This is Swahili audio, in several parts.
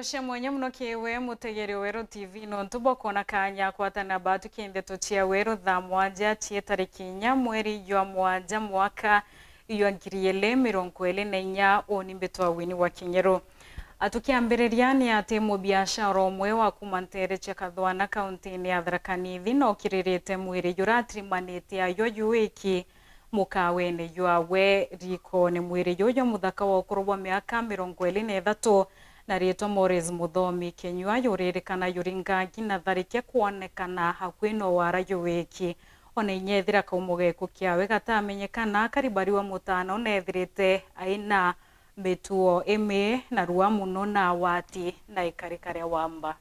Thoshe mwenye mno kiwe mutegeri Wero TV no ntubo kona kanya kwatana batu kinde tochia Wero thaa mwanja chie tariki inya mweri jwa mwanja mwaka iyo ngiriele mirongo ele na inya oni mbetwa wini wa Kinyero. Atukiambĩrĩria nĩ atĩ mũbiacara ũmwe wa kuma Ntereche Kathwana kaunti-inĩ ya Tharaka Nithi no kirirĩte mwĩrĩ ũratirimanĩte ayo wiki mũkawe-inĩ jwawe riko nĩ mwĩrĩ yoyo mũthaka wa ũkũrũ wa mĩaka 23 na rĩtwa Morris Muthomi Kenyua yũrĩrĩkana yũringangi na tharĩke kuonekana hakuhĩ no wara wiki ona inyethira kaumũgeko kĩawe gatamenyekana karibariwa mũtano nethirĩte aina betuo eme na ruwa muno na wati na ikarikare wamba.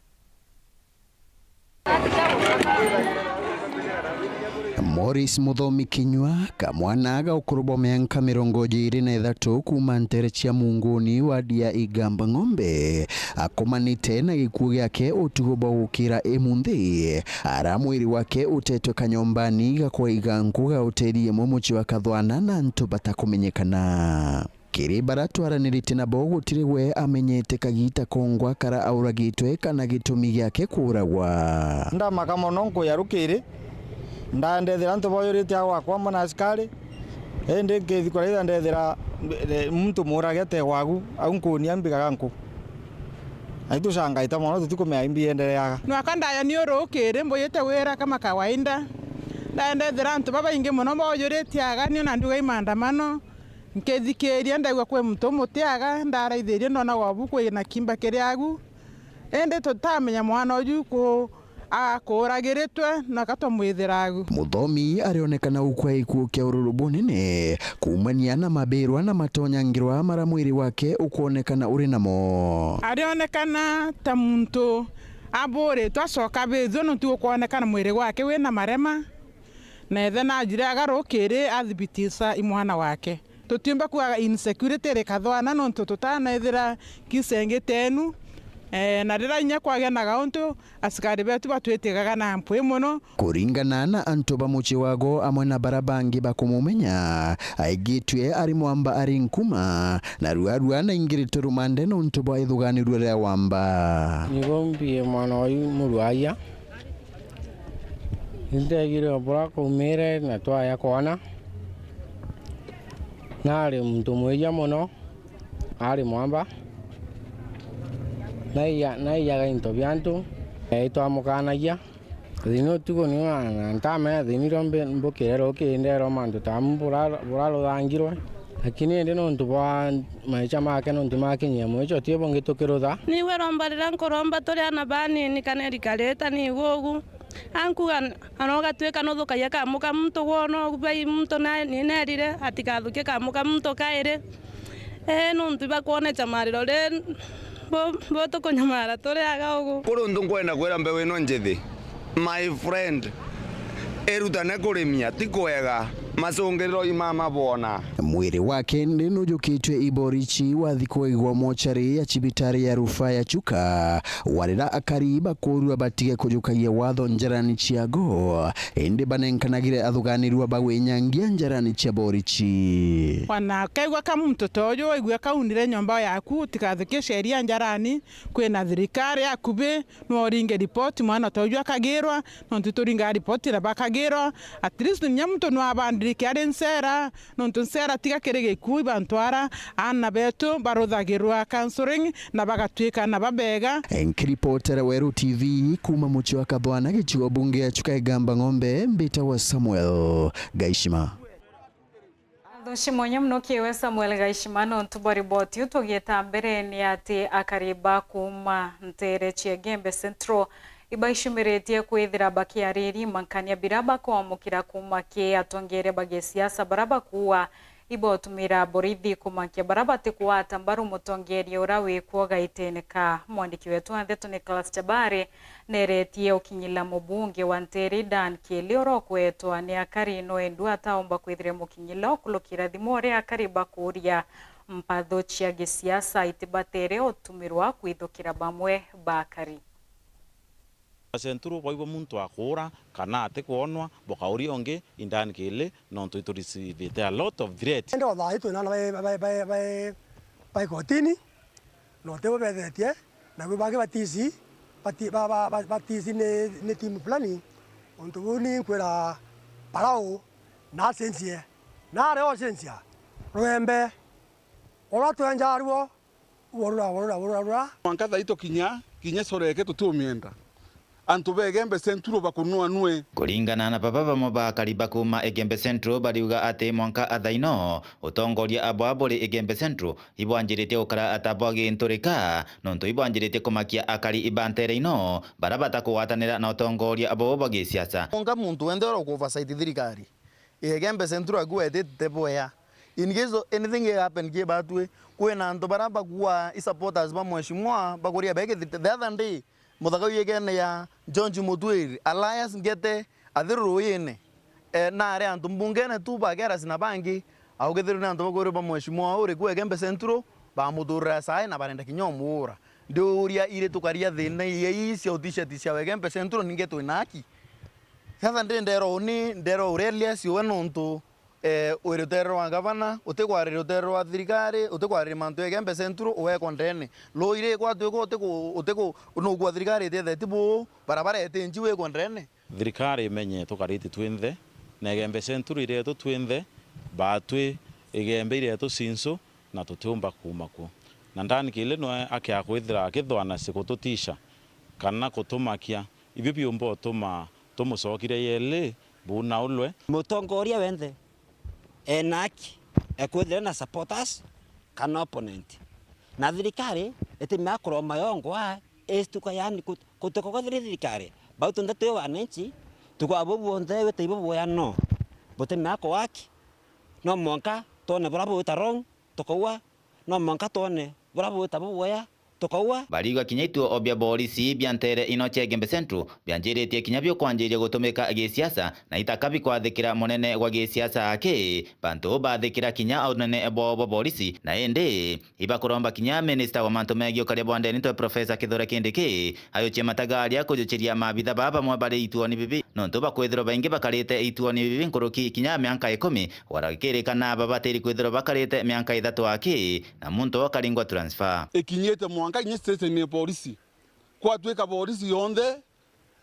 Morris Muthomi Kenyua kamwana ga ũkũrũ wa mĩaka 23 kuma Ntereche Munguni wadi ya Igamba Ng'ombe akomanĩte na gĩkuũ gĩake ũtukũ gũkĩra emunthi ara mwĩrĩ wake ũtetwe kanyombani gakwa igangu ga hoteli ĩmwe mũciĩ wa Kathwana na ntũ batakumenyekana. Kiri baratwaranĩrĩte na bo gũtirĩ we amenyete kagita kongwa kara auragitwe kana gĩtũmi gĩake kũragwa. Ndamaka mũno nkũyarũkĩire ndandethera ntũ boyũrĩte agwakwa mũna askari ende ngĩthi kũrĩa ndethera muntu mũragete wagu au nkũnia mbigaga nkũ aitushangaita mũno tutikumea endereaga nwaka ndaya nĩ ũrũkĩire mbũyĩte wĩra kama kawaida ndandethera ntũ babaingĩ mũno boyũrĩte aga nĩ ona nduga maandamano nkethikĩria ndaigua kwĩ muntu mũtiaga ndaraithĩrie ndona gwabu kwĩna kimba kĩrĩagu ende tũtamenya mwana ũyũ akũragĩrĩtwe na katũmwĩthĩragu. Muthomi arionekana ukwa ikuũ kĩa ũrũrũ bunene kumania na mabĩrwa na matonyangĩrwa mara mwĩrĩ wake ũkuonekana ũrĩ namo. Arionekana ta muntu abũrĩtwo acoka bĩthwo no tu ũkuonekana mwĩrĩ wake wĩna marema na ethe na njĩra agarũkĩrĩ athibitisha imwana wake. Tutiumba kuaga insecurity ri Kathwana no tutanethira kisengitenu na rira inya kwagĩa na gauntu askari betu batwĩtĩgaga na mpwe mũno. Kũringana na antũ ba mũciĩ wago amwe na barabangi bakumumenya aigĩtwe ari mwamba ari nkuma na ruarua na ingĩrĩtwo rumande no ntũ bwa ithũganĩrwo rĩa wamba. Nigombie mwana ũyũ mũrwaia ndegire bora kumire na twaya kwana nari muntu mweja muno ari mwamba na iya into byantu twamukanagia thino tuko ni ntame thini rombe mbokero kindero mantu tambura burarũthangirwe lakini ende no ntubwa maicha make no ntumakinyia mwecho tiebo ngitukirutha niwe rombarira nkoromba turi na bani ni kanerikareta ni gogu ankuga anoga tweka no thukaia kamuka muntu wono bai muntu na nerire atikathuke kamuka muntu kaire no ntuba kuone chamariro le bo tukonyamara turi aga ugu kurundu kwenda kwera mbewe no njethi my friend erutane kurimia tikwega macũngĩrĩro imama bona. Mwĩrĩ wake nĩnũjũkĩtwe Iborichi wa thikũ igwa mochari ya cibitari ya rufaa ya Chuka warĩra akariba kũrua batige kũjũkagia watho njarani ciago indi banenkanagire athuganĩrwa bagwĩnyangia njarani cia Borichi. Wana kaigwa kama mtoto ũyũ igwe kaunire nyomba yaku tikathukie sheria njarani kwĩna thirikari yakube no ringe report mwana ũyũ akagĩrwa no tuturinga report na bakagĩrwa at least nyamto no abandi kiari nsera nontu nsera tiga kirege ku bantwara ana betu baruthagirwa counseling na bagatwika na babega. Reporter Wero TV kuma mũciĩ wa Kathwana gĩcigo bunge ya Chuka Igamba Ng'ombe mbita wa Samuel Gaishima. Thoshe mwenye mno kiwe Samuel Gaishima no ntubo riboti utogeta mbere ni ati akariba kuma Ntereche Gembe Central ibaishumiretie kwithira bakiariri mankania biraba kwamukira kumake atongere bagesiasa baraba kuwa ibotumira borithi kumakia baraba tikuata mbaru mutongeri urawe kuoga iteneka. Mwandiki wetu Antheto Nicholas Chabare neretie ukinyila mubunge wa Ntere Dan Kielioro kwetwa ni akari no endu ataomba kwithire mukinyila okulukira thimore akariba kuria mpatho cia gesiasa itibatere otumirwa kwithukira bamwe bakari. Senturu boibo muntu akora kana atekuonwa bokauri onge indani kile nonto to receive a lot of threats. Ndo ba itu na ba kotini no te bedetie na gwe batisi batisi ne timu fulani onto buni kwera parao na sensie na reo sensia Rwembe ora tuanja arwo worora Mwankaza ito kinya soreke tutumienda antu begembe centro bakunua nue kuringana na baba bamwe bakari kuma Egembe Central bariuga ati mwanka athaino utongoria abwaburi Egembe Central ibwanjirite ukara atabwagi nturika nonto ibwanjirite kumakia akari ibantere ino barabata kuwatanira na utongoria abo bagi siasa onga muntu wendero ku oversight thirikari Egembe Central agwete teboya in case anything happen ke batwe kwena ndo baraba kuwa supporters ba mheshimiwa bakuria bege the other day muthaka yegene ya George Mutwiri alliance ngete athiru yene na ari antu mbungene tu bagera sina bangi au gethiru na antu bakuri ba mheshimiwa uri ku Egembe Central ba muthura sai na barenda kinyomura ndio uria ire tukaria thina ye isi t-shirt cia Egembe Central ningeto inaki sasa ndero urelia si wenonto urutero wa gavana utekwarire urutero wa thirikari utekwarire mantu Egembe Central uwe kondene loire kwa uteko no kwa thirikari tethe tibu barabara etenji we kondene thirikari imenye tukariti twinthe na Egembe Central ire to twinthe batwe Egembe ire to sinso na tutumba kumako na ndani kile no akia kwithira akithwana sikututisha kana kutumakia ibyo byombo tumusokire yele buna ulwe mutongoria wenthe enaki ekwithira na supporters kana opponent na thirikari etimya kuroma yongwa estuka yani kutoko thirikari bautu ndatu wananchi tukwa bobuonde wete ibo no botemya ko waki no monka tone bravo utarong tokowa no monka tone bravo utaboya tokowa bariga kinyaitwo obya polisi byantere ino cha Egembe Central byanjiritie kinyabyo kwanjiria gutumika agisiasa na itakabi kwathikira munene gwa gisiasa ake bantu bathikira kinya onene ebo polisi na ende ibakuromba kinya minister wa mantu megio kare bwande nito Professor Kithure Kindiki ayo chema tagaria kujuchiria mabitha baba mwe bari ituoni bibi nonto bakwithiro baingi bakarite ituoni bibi nkuruki kinya mianka 10 warakirikana baba teri kwithiro bakarite mianka 3 ake na muntu akaringwa transfer ekinyete mwanka nye station ni polisi kwa tweka polisi yonde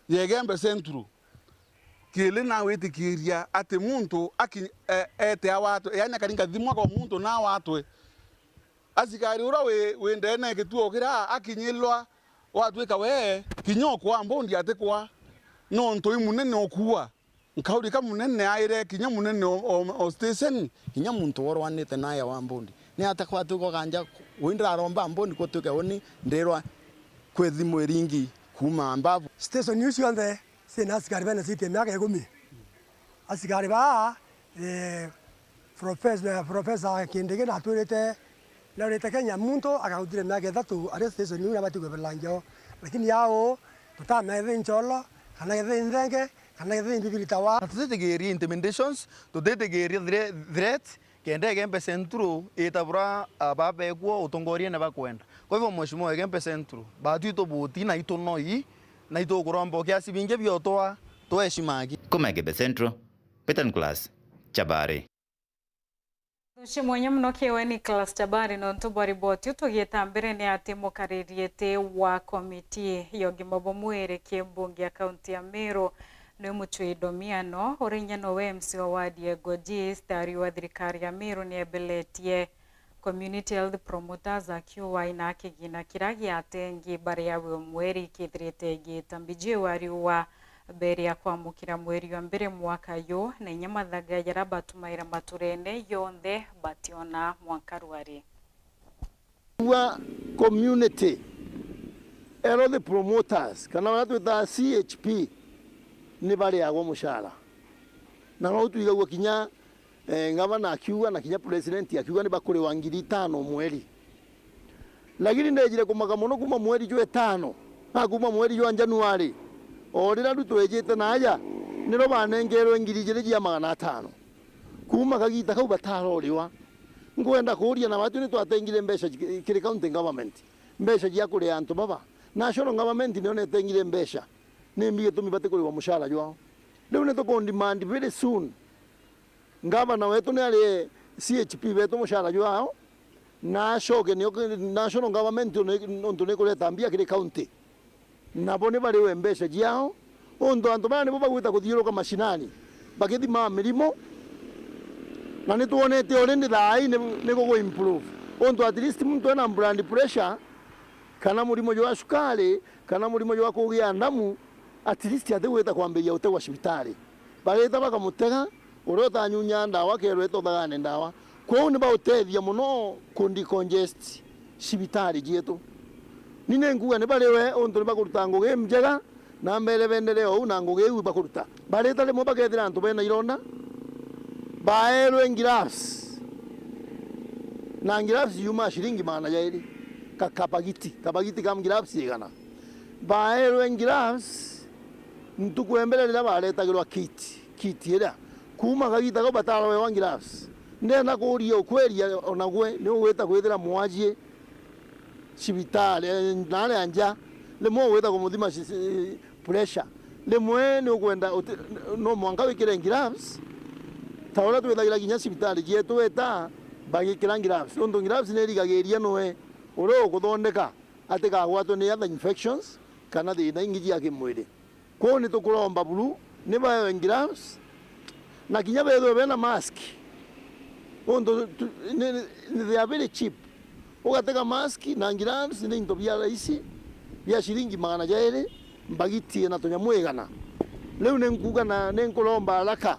Egembe Central kile na weti kiria ate muntu aki ete awatu yani karinga thimwa kwa muntu na watu asikari ura we ndene kituo kira akinyilwa watweka we kinyoko ambondi ate kwa no nto imunene okuwa nkauri ka munene aire kinya munene o station kinya muntu woro wanete naye wa mbondi ni atakwa tuko kanja windra romba mbondi ko tuke oni nderwa kwethi mweringi kuma ambavu station news yonde sina asikari bana site miaka 10 asikari ba professor Kindiki na turete lorete Kenya muntu akaudire miaka 3 ari station news abati ko belanjo lakini yao tutama evencholo kana evendenge kana evendibilitawa tutetegeri intimidations tutetegeri threat kende Egembe Central itabura ababe kwa utongoria na bakwenda kwa hivyo mheshimiwa Egembe Central batu ito buti na ito noi na ito kurombo kiasi binge byotoa toeshimagi kuma Egembe Central Peter Nicholas Chabari Shimwanya muno kiwe ni Nicholas Chabari no ntubari boti utugitambire ni ati mukaririete wa komiti yogimobo mwereke mbunge ya kaunti ya Meru no muchwe domiano orinya no MC wa wadi ya Gojis tari wa thirikari ya Meru ni ebeletie community health promoters akiwa ina kigina kiragi atengi bari ya mweri kithirite gitambije wari wa beri ya kwamukira mweri wa mbere mwaka yo na nyamathaga yarabatumaira maturene yonthe bationa mwaka rwari wa community ero the promoters kana watu ta CHP ni bari ya mushara na no tuiga kinya ngavana akiuga na kinya president akiuga ni bakuri wa 5,000 mweri lakini ndejire kumaga muno kuma mweri jwe 5 na kuma mweri jwa Januari orira rutwejete naja niro banengerwe 2,500 kuma kagita kau bataroriwa ngwenda kuria na watu ni twatengire mbesha kiri county government mbesha ya kuri antu baba national government ni onetengire mbesha ni mbige tumibate kuri wa mushara jwao leo ne to on demand very soon ngavana wetu ni ali CHP wetu mushara jwao na shoke national government onto ne kuleta mbia kile county nabo ne bari wembesha jiao ondo anto bana bo bagwita kuthiuruka mashinani bagithima mirimo na ni tuonete already thai ne go improve ondo at least muntu ena blood pressure kana murimo wa sukari kana murimo wa kugia ndamu at least atheweta kwambiria utegwa cibitari bagita bakamutega urota nyunya ndawa kerweto thagane ndawa kwao ni bautethia muno kundi congest cibitari jietu nine nguga ni bariwe onto ni bakuruta ngugi njega na mbere bendere o na ngugi u bakuruta bareta le mo bagethira antu bena ironda baerwe ngiras na ngiras yuma shiringi mana jairi kapagiti kam ngiras yegana baerwe ngiras ntukwembelera baretagirwa kiti era kuma kagita ko batalo we wangiras ndena kuria ukweria onagwe ni weta kwethira mwajie cibitari nale anja le mo weta kumuthima pressure le mwe ni ukwenda no mwanga wikire ngiras taora twethagira kinya cibitari jetu weta bagikira ngiras ondo ngiras ne rigageria noe uro kuthondeka ati kagwatwo ni other infections kana thina ingiji ya kimwiri ko ni tukuromba buru ni bayo ngiras na kinya betho bena mask ondo they are very cheap ugatega mask na ngiras ni into bia raisi bia shiringi magana jaere mbagiti na tonya mwegana leo ne nkuga na ne nkolomba alaka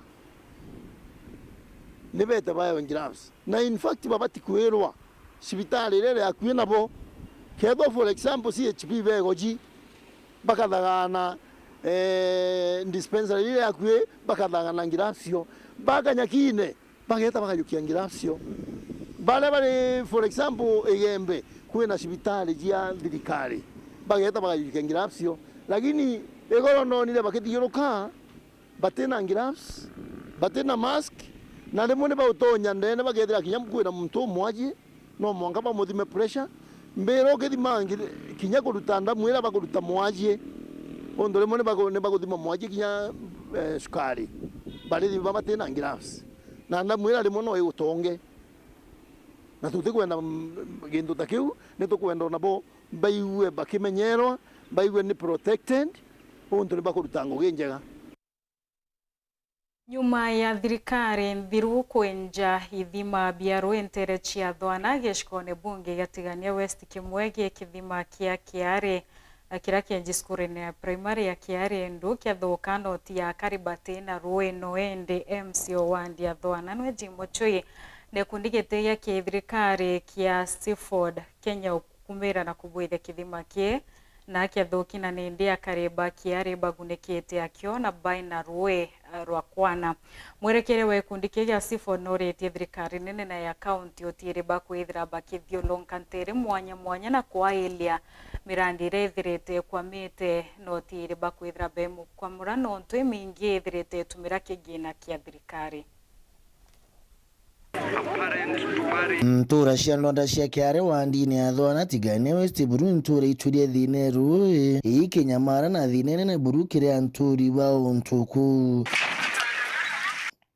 ne beta bayo ngiras na in fact babati kuerwa cibitari rere akuye nabo kedo for example CHP begoji bakathagana dispensary ile akuye bakathagana ngirasio baganyakine bageta bagayukia ngirasio bale for example egembe kwena cibitari jia thirikari bageta bagayukia ngirasio lakini egoro no nile bakithiuruka batena ngiras batena mask na rimwe bautonya ndene bagethira kinya mkwira muntu mwaji no mwanga ba muthime pressure mbero githima kinya kuruta ndamwira bakuruta mwaji ondo rimwe ne baguthima mwaji kinya sukari bali baba tena ngiras na ndamwira rimwe no igutonge na tutikwenda gindu takiu ne tukwenda nabo baiwe bakimenyerwa baiwe ni protected ondo ne bakuruta ngugi njega. Nyuma ya thirikari nthiru kwenja ithima biaru entere cia thwana gicikone bunge gatigania West Kimwegi kithima kia Kiare kira kienji skurene ya primary ya Kiare ndu kia thuka noti ya Karibati na Rueno ende MCO wandi ya thwana nwe Jimo Chui ne kundigete ya thirikari kia Seaford Kenya ukumira na kubwitha kithima kie na kia thuki na nindi akariba Kiare bagunekete akio na baina Rue Rwakwana mwerekere we kundike ya Seaford noretie thirikari nene na ya county otire bakwithira bakithio lonkantere mwanya na kwa elia mirandi rethirete kwa mete notire bakwithira bemu kwa murano ntwe mingi ethirete tumira kigina kia thirikari. Ntura cia ndonda cia Kiare wandini ya thwana tigane West buru ntura ituria thine Rue Kenyamara na thine ne buru kire nturi ba ontuku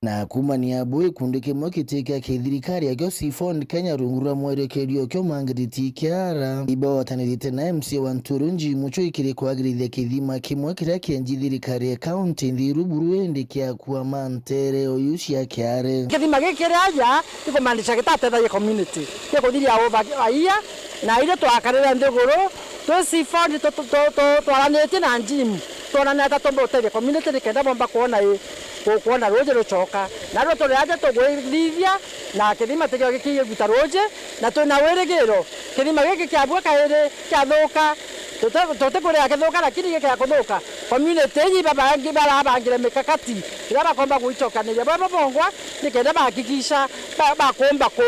na kumania boy kundike mokiteka kithirikari ya Seaford Kenya rungura mwerekerio kyo mangiriti Kiara ibo watanirite na MC wa Nturunji mucho ikire kwagirithia kithima kimwe kira kienji thirikari ya county thiru buru ende kia kwa mantere oyushi ya Kiare kithima gikire aja iko mandisha gitateta ya community ya kuthiria aia na ile twakarira ndiguru to Seaford to aranete na njimu tona ta tombo tele community nikenda bomba kuona roje rochoka na ro tole aja tugwithia na kithima tekio gikiye guta roje na tuna weregero kithima giki kiabua kaire kiathuka tote kure akithuka lakini giki akuthuka community yi baba ngi barabangire mikakati ira bakomba guicokanira baba bongwa nikenda bahakikisha bakomba ko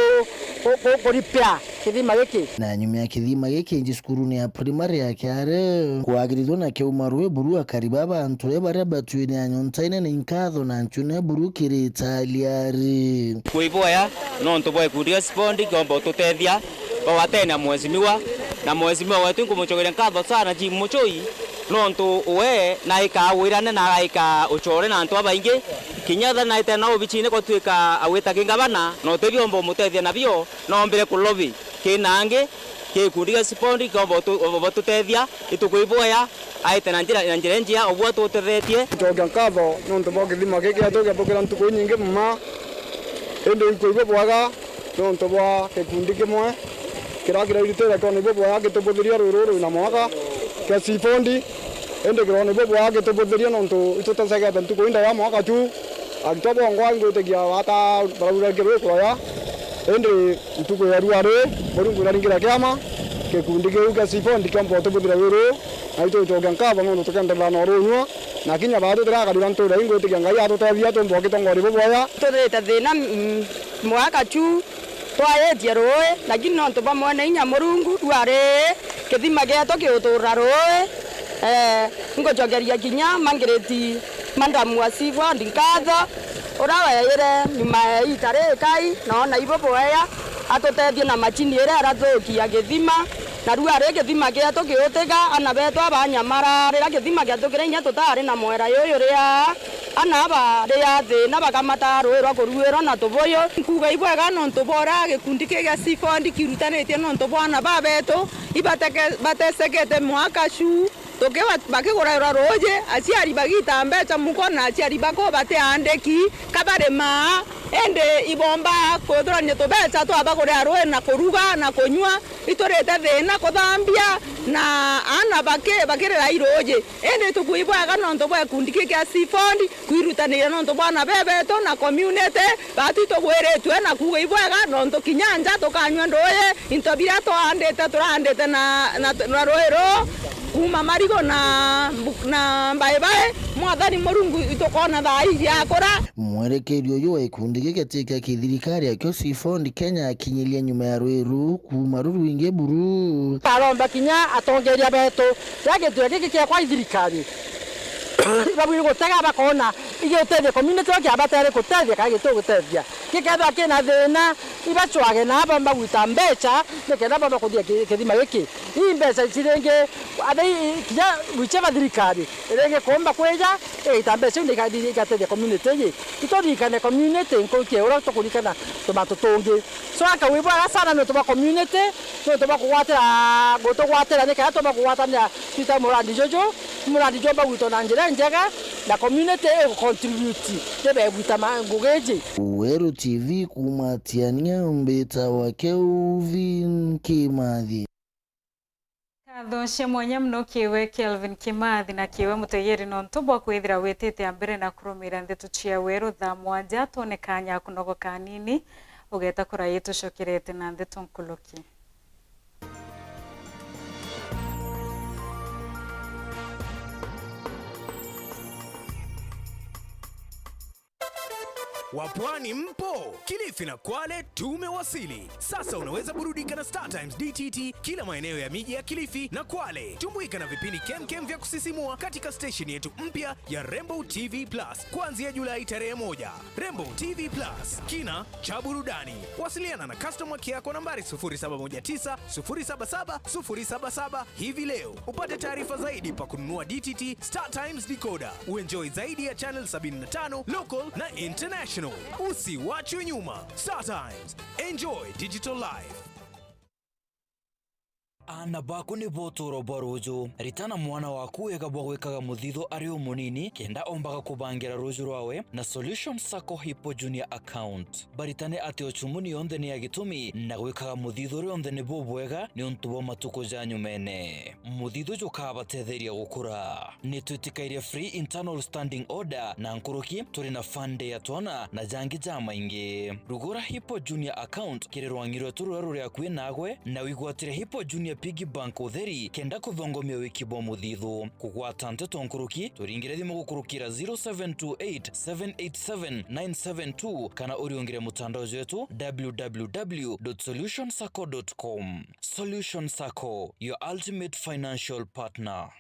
repair kithima giki na nyuma ya kithima giki nji skuruni ya primary ya Kiare kwagirithwo na keumarwe buru akaribaba anture bare batwini anyontaine ni nkatho na nchune buru kirita aliari kuivoya no ntoboe kuria spondi kombo tutethia bawatena mwezimiwa na mwezimiwa wetu ngumuchogera nkatho sana Jimo Chui no nto we na ikawirane na ika uchore na nto abaingi kinyatha na itena obichine ko twika awita kingabana no tebiombo mutethia nabio no mbere kulobi kinangi gikundi spondi ko tutethia itukuiboya aite na njira njia obwo tutethetie njokia nkatho nontu bo githima giki atugiatukira ntuku nyingi mma indi ikuigua bwaga nontu bwa gikundi kimwe kirakira iritira kona ibwo bwaga gitubuthiria ruru na mwaka kia sifondi indi kirona ibwo bwaga gitubuthiria nontu itutesegete ntuku inda ya mwaka tu agitobo ngwa ngutigia wata barabura kirwe kuraya indi ntuku ya ruare murungu naringira kiama gikundi kiu kia sifondi kiambo tubuthira ruru na itujokia nkatho nontu tukendelea na runywa na kinya bado tiragarira ntura ingutigia ngai atutethia tumbo kitongori bwoya tuthite thina mwaka tu twayetie rũĩ lakini nontu bamwe na inya Murungu rwari kithima gietu giutura rũĩ ngocokeria kinya mangiriti mandamu asibwa ndinkatho uraweire nyuma ya itare kai nona ibo bwoya atutethie na machini ira arathukia githima na rwari githima gietu giutiga ana betu abanyamara rira githima gietu kirinya tutari na mwera yuyu ria ana ba ria thina bakamata rũĩ rwa kuruĩrwo na tubuyu kuga ibwega nontu bora gikundi kia sifondi kirutanitie nontu bwana babetu ibatesegete mwaka shu tukiwa bakigura rũĩ aciari bagita mbeca muko na aciari bako bateandiki kabarema ende ibomba kuthurania tubeca twabagura rũĩ na kuruga na kunywa iturite thina kuthambia na ana bakirira irũĩ ende tukuibwaga nontu bwa gikundi kia sifondi kwirutanira nontu bwana bebeto na community batitugwiritwe na kuga ibwaga nontu kinyanja tukanywa rũĩ into bira turandite na rũĩ ro kuma marigo na mbaebae mwathani Murungu itukona thai yakora mwerekeri uyu wa ikundi gikatika kithirikari akio sifondi Kenya akinyilia nyuma ya rũĩ kuma rũruinge buru aromba kinya atongeria betu yagitwe giki kia kwa thirikari babiri gutega bakona igitethia community ya batere gutethia kagito gutethia kiketha kina thina ibachwage na aba magwita mbeca nikenda baba kuthia kithima giki imbeca ciringi athai kinya wicheva thirikari irenge komba kweja ita mbeca ni ikatethia community ye itorikane community nkokie ura tukurikana tomato tongi so akawibwa sana no toba community no toba kuwatira gutugwatira nikaya toba kuwatania twita muradi jojo bagwito na njira njega na community contribute tebe gwita mangugeje Weru TV kumatiania mbeta wake Uvin Kimathi Kathoshe mwanya mno kiwe Kelvin Kimathi na kiwe mutegeri nontu bwa kwithira witite ambere na kurumira ndeto cia weru thaa mwanja tonekanya kunogo kanini ugeta kuraye tucokerete na ndeto nkuluki Wapwani mpo, Kilifi na Kwale tumewasili. Sasa unaweza burudika na Star Times DTT kila maeneo ya miji ya Kilifi na Kwale. Tumbuika na vipindi kemkem vya kusisimua katika station yetu mpya ya Rainbow TV Plus kuanzia Julai tarehe 1. Rainbow TV Plus, kina cha burudani. Wasiliana na customer care kwa nambari 0719 077 077 hivi leo. Upate taarifa zaidi pa kununua DTT Star Times decoder. Uenjoy zaidi ya channel 75 local na international. Usiwachwe nyuma. Star Times. Enjoy digital life. Ana bako ni botoro barojo ritana mwana waku egabwa gwikaga muthitho ari umunini kenda ombaga kubangira rojo rwawe na Solution Sacco Hippo Junior account baritane ati ochumuni yonde ni agitumi na gwikaga muthitho yonde ni bobwega ni untubo matuko janyu mene muthitho joka batetheria gukura ni twitikaire free internal standing order na nkuruki turi na fande ya twana na jangi jama ingi rugura Hippo Junior account kirerwangirwe tururu ya kwinagwe na wigwatire Hippo Junior Piggy Bank utheri kenda kuthongomia wiki bo muthithu kugwata nteto nkuruki turingire thimu gukurukira 0728787972 kana uriongire mutandao wetu www.solutionsacco.com. Solution Sacco, your ultimate financial partner.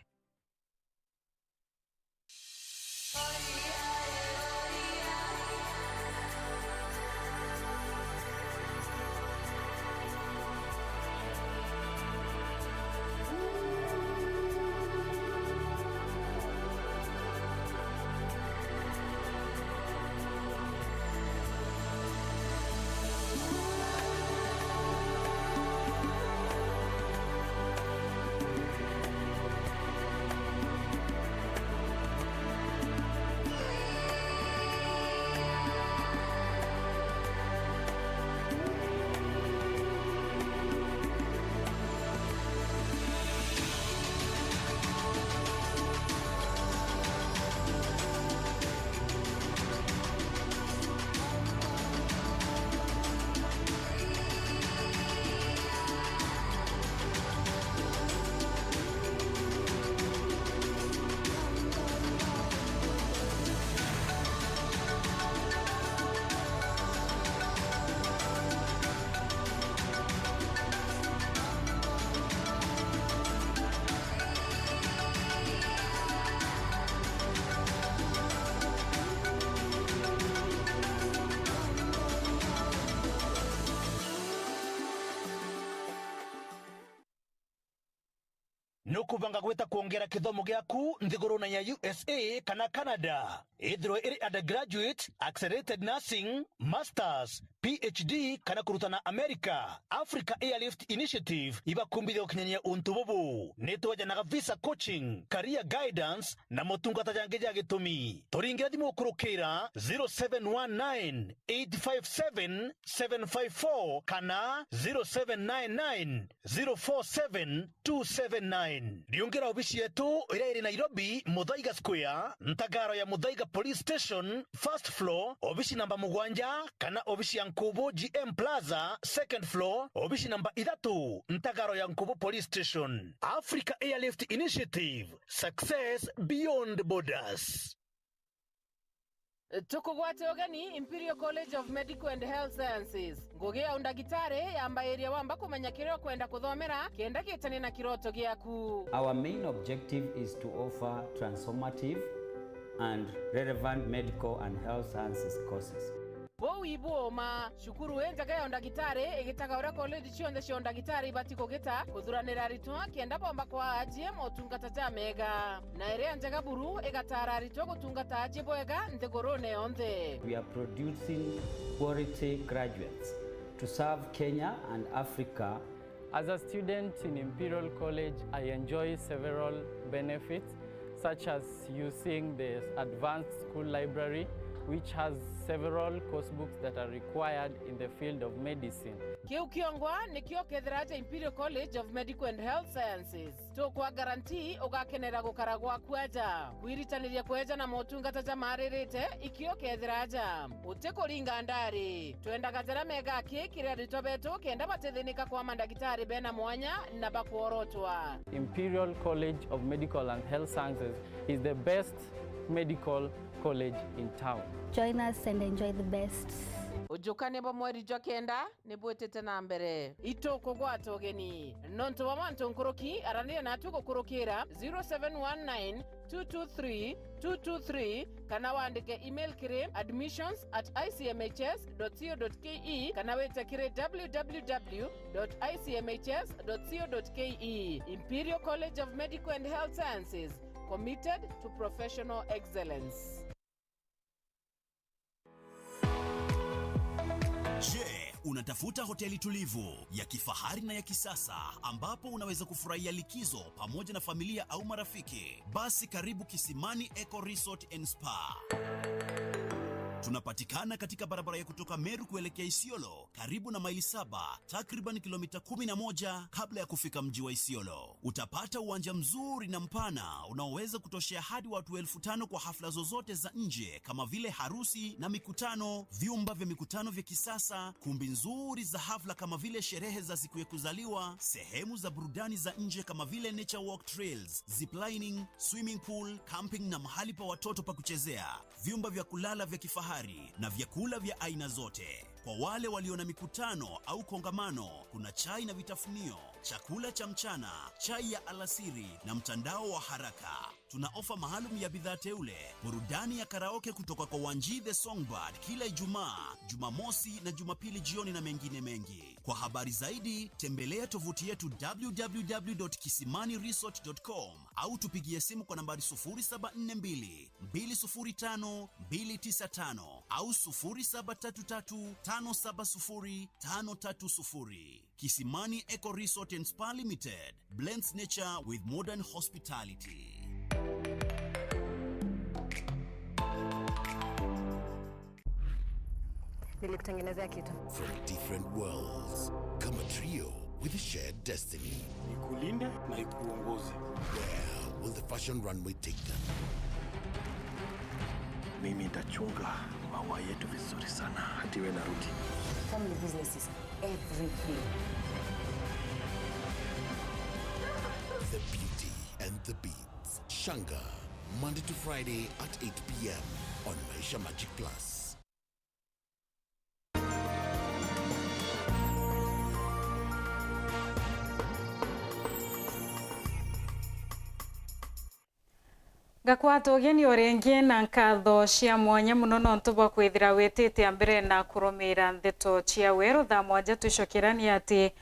no kubanga gweta kuongera kithomo gyaku nthiguruna ya USA kana Canada. Ithiro iri undergraduate, accelerated nursing, masters, PhD kana kurutana America. Africa Airlift Initiative ibakumbithia ukinyania untu bubu. Nitwajanaga visa coaching, career guidance na motungata jange ja gitumi. Toringira thimu kurukira 0719 857 754 kana 0799 047 279. Riongera ofisi yetu ira iri Nairobi, Muthaiga Square, Ntagaro ya Muthaiga Police Station, first floor, ofisi namba 7 kana ofisi ya Nkubu GM Plaza, second floor, ofisi namba 3, Ntagaro ya Nkubu Police Station. Africa Airlift Initiative, success beyond borders. Tukugwate ogani Imperial College of Medical and Health Sciences. Ngogea undagitare yamba area wamba kumenya kireo kwenda kuthomera kenda gitani na kiroto giaku. Our main objective is to offer transformative and relevant medical and health sciences courses. Bo iboma shukuru enjaga ya undagitare egitaga ora college chionde cio undagitare ibati kugita kuthuranira ritwa kenda bomba kwa AGM otungata ja mega na ere njaga buru egatara ritwa gutungata ajibo ega nthigurune onthe. We are producing quality graduates to serve Kenya and Africa. As a student in Imperial College, I enjoy several benefits such as using the advanced school library, which has several course books that are required in the field of medicine. Kiu kiongwa ni kio kethiraja Imperial College of Medical and Health Sciences. To kwa guarantee ugakenera gukaragwa kwaja. Kuiritaniria kweja na motungata ja maririte ikio kethiraja. Uteko ringa ndari. Tuenda gajara mega kire ritobeto kenda batethinika kwa mandagitari bena mwanya na bakuorotwa. Imperial College of Medical and Health Sciences is the best medical college in town. Join us and enjoy the best. Ujukane ba mweri jokenda nebwetete na mbere itoko gwatogeni nonto wa manto nkoroki arania na tuko kurokera 0719 223 223 kana waandike email kire admissions@icmhs.co.ke kana wete kire www.icmhs.co.ke. Imperial College of Medical and Health Sciences, committed to professional excellence. Je, unatafuta hoteli tulivu ya kifahari na ya kisasa ambapo unaweza kufurahia likizo pamoja na familia au marafiki? Basi karibu Kisimani Eco Resort and Spa. Tunapatikana katika barabara ya kutoka Meru kuelekea Isiolo, karibu na maili 7, takriban kilomita 11 kabla ya kufika mji wa Isiolo. Utapata uwanja mzuri na mpana unaoweza kutoshea hadi watu 5,000 kwa hafla zozote za nje kama vile harusi na mikutano, vyumba vya mikutano vya kisasa, kumbi nzuri za hafla kama vile sherehe za siku ya kuzaliwa, sehemu za burudani za nje kama vile nature walk trails, ziplining, swimming pool, camping na mahali pa watoto pa kuchezea, vyumba vya kulala vya kifahari na vyakula vya aina zote. Kwa wale walio na mikutano au kongamano, kuna chai na vitafunio, chakula cha mchana, chai ya alasiri na mtandao wa haraka. Tuna ofa maalum ya bidhaa teule, burudani ya karaoke kutoka kwa Wanji the Songbird kila Ijumaa, Jumamosi na Jumapili jioni na mengine mengi. Kwa habari zaidi, tembelea tovuti yetu www.kisimaniresort.com au tupigie simu kwa nambari 0742 205 295 au 0733 570 530. Kisimani Eco Resort and Spa Limited blends nature with modern hospitality. Nilikutengenezea kitu. From different worlds, come a trio with a shared destiny. Nikulinde na ikuongoze. Where will the fashion runway take them? Mimi nitachunga maua yetu vizuri sana hadi wewe narudi. Family business is everything. The beauty and the beats. Shanga, Monday to Friday at 8 p.m. on Maisha Magic Plus. Gakwato geni orengie na nkatho cia mwanya muno no ntubwa kwithira witite ambere na kurumira ndeto cia weru tha mwanja tucokerani ati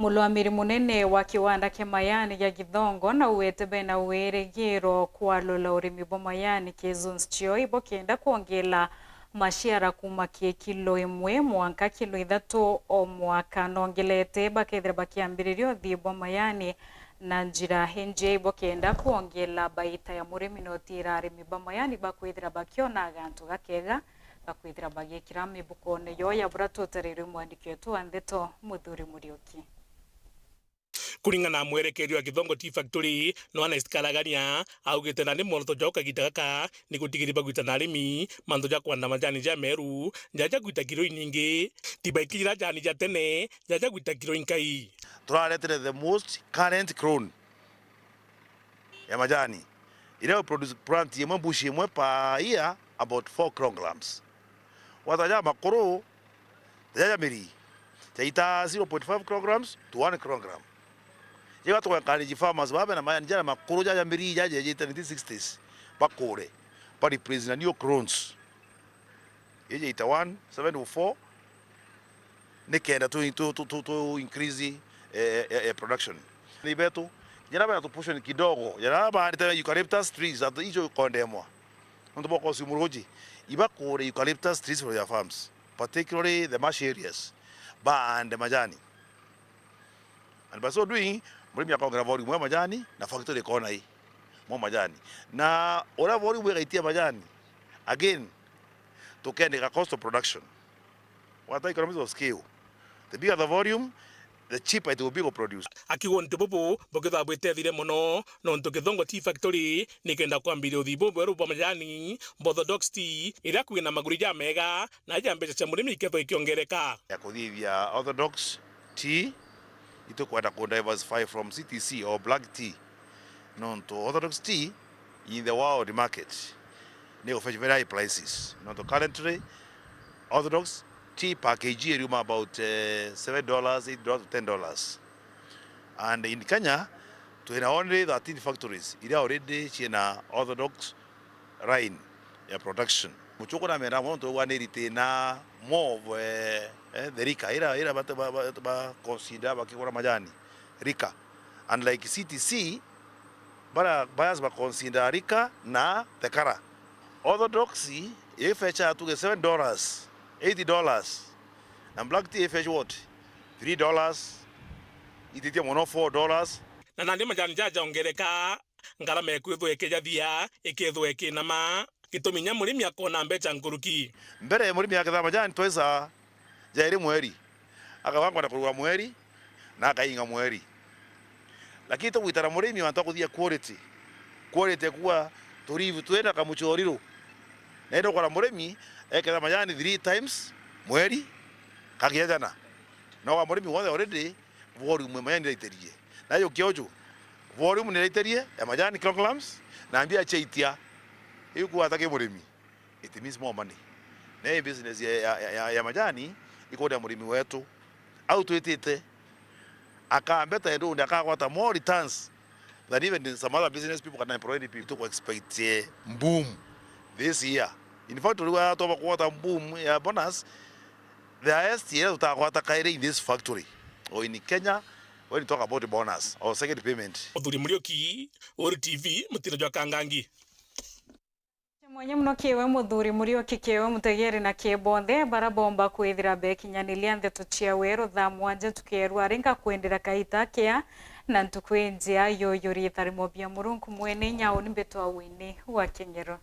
Mulwamiri munene wa kiwanda kia mayani ya Githongo na uwete bena uweregero kwalola urimi bwa mayani kezons chio ibo kenda kuongela mashiara kuma kie kilo imwe mwanka kilo 3 o mwaka nongelete bakethira bakiambiririo thibwa mayani na njira henje ibo kenda kuongela baita ya murimi notira arimi bwa mayani bakwithira bakiona agantu gakega bakwithira bagekira mibukone yo ya buratoterero mwandikio tu Andeto Muthuri Muriuki. Kuringana na mwerekerio wa Githongo Tea Factory no anaistikalagania augite na ni moto joka gitaka ni gutigiriba gwita na arimi manto ja kwanda majani ja meru njaja gwita kilo nyingi tibaikira jani ja tene njaja gwita kilo inkai. Turaletire the most current clone ya majani ile produce plant yemwe bushi yemwe pa year about 4 kilograms. Wataja makoro jaja meri taita 0.5 kilograms to 1 kilogram. Jega to kaniji farmers babe na mayani jana makoro jaja meri jaja jeta 1960s bakore pa replace na new clones. Yeje ita 174 nekenda to increase production. Ni betu jana bana to push kidogo jana ba hata eucalyptus trees at hizo kondemwa. Ndo boko simuroji iba kore eucalyptus trees for your farms, particularly the marsh areas ba and the majani. And by so doing mrimi akaongera volume ya majani na factory kona hii mo majani na ora volume ya itia majani again to get the cost of production. What economies of scale, the bigger the volume, the cheaper it will be to produce. Akiwonte bobo boketha bwetethire muno no nto Githongo Tea Factory nikenda kwambiria uthibo bweru bwa majani Orthodox tea ira kwina maguri ja mega na ja mbeca cia murimi iketho ikiongereka ya kuthivia Orthodox tea ito kwenda ku diversify from CTC or black tea no nto Orthodox tea in the world market they offer very high prices. No to currently Orthodox tea per kg is about $7, $8 to $10. And in Kenya, to only 13 factories, it already china Orthodox line production. Muchoko na mera mono to wanirite na more the Rika ira ba consider ba kikora majani Rika. And like CTC, bara bias ba consider Rika na the Kara. Orthodoxy ifecha to $7, $80, and black tea fetch what? $3. Ititia mono $4. Na nandi majani jaja ongereka ngarama ekwitho ekejathia eketho ekinama gituminya murimi akona mbeca nkuruki mbere murimi aketha majani twesa jairi mweri akabangwa na kurua mweri na akainga mweri lakini to witara murimi wantu kuthia quality kuwa turivu twenda kamuchoriro na ndo kwa murimi eketha majani 3 times mweri kagiajana no wa murimi wothe already volume majani iterie na yo kiojo volume ni iterie ya majani kilograms na ambia cheitia hiyo kwa take murimi it means more money na business ya majani iko da murimi wetu au tuitite akambeta ndo ndakagwata more returns than even some other business people can employ people to expect boom this year. In fact, we are talking about boom ya bonus. The highest year utakwata kaire in this factory or in Kenya when you talk about the bonus or second payment. Muthuri Muriuki, Ori TV, mutira jwa Kangangi. Mwenye mno kiwe Muthuri Muriuki kiwe mutegeri na kiebonthe barabomba kwithira bekinyanilia Ndeto cia Weru thaa 1 tukierwa ringa kwendera kaita kia na ntukwenjia yoyori tharimo bia murungu mwene nyao ni Mbeto awini wa Kengero.